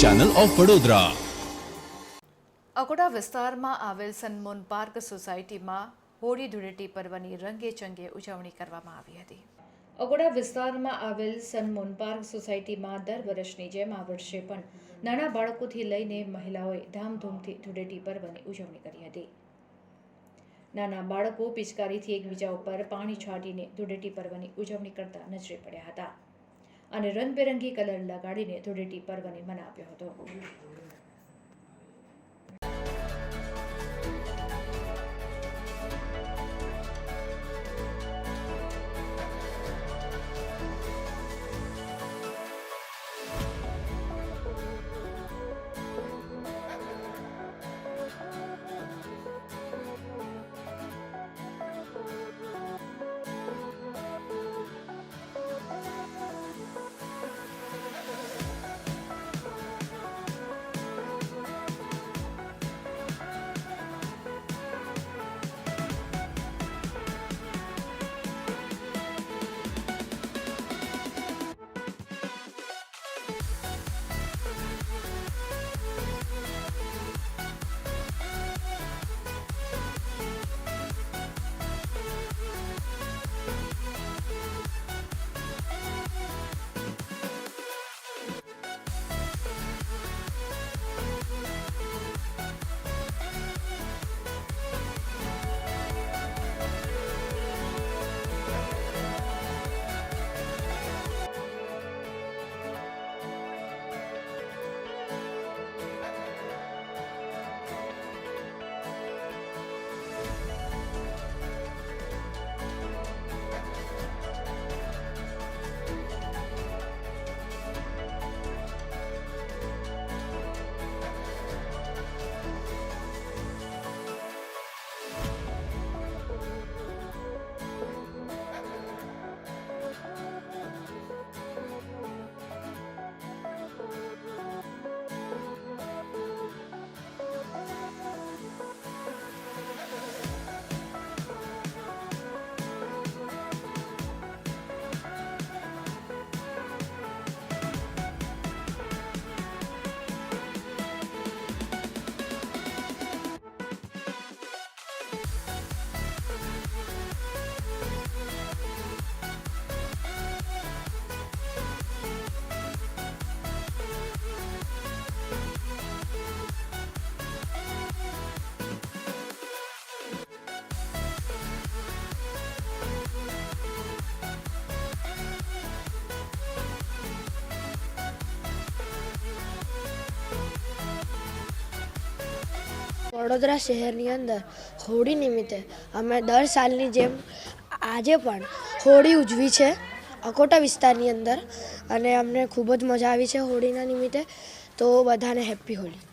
Channel of Vadodara. Akota વિસ્તારમાં આવેલ સનમૂન park સોસાયટીમાં હોળી ધૂળેટી પર્વની રંગેચંગે ઉજવણી કરવામાં આવી હતી। અકોટા વિસ્તારમાં આવેલ સનમૂન પાર્ક સોસાયટીમાં દર વર્ષની જેમ આ વર્ષે પણ નાના બાળકોથી લઈને મહિલાઓએ ધામધૂમથી ધૂળેટી પર્વની ઉજવણી કરી હતી। નાના બાળકો પિચકારીથી એકબીજા ઉપર પાણી છાંટીને ધૂળેટી પર્વની ઉજવણી કરતા નજરે પડ્યા હતા અને રંગબેરંગી કલર લગાડીને ધૂળેટી પર્વને મનાવ્યો હતો। વડોદરા શહેરની અંદર હોળી નિમિત્તે અમે દર સાલની જેમ આજે પણ હોળી ઉજવી છે અકોટા વિસ્તારની અંદર અને અમને ખૂબ જ મજા આવી છે હોળીના નિમિત્તે। તો બધાને હેપી હોળી।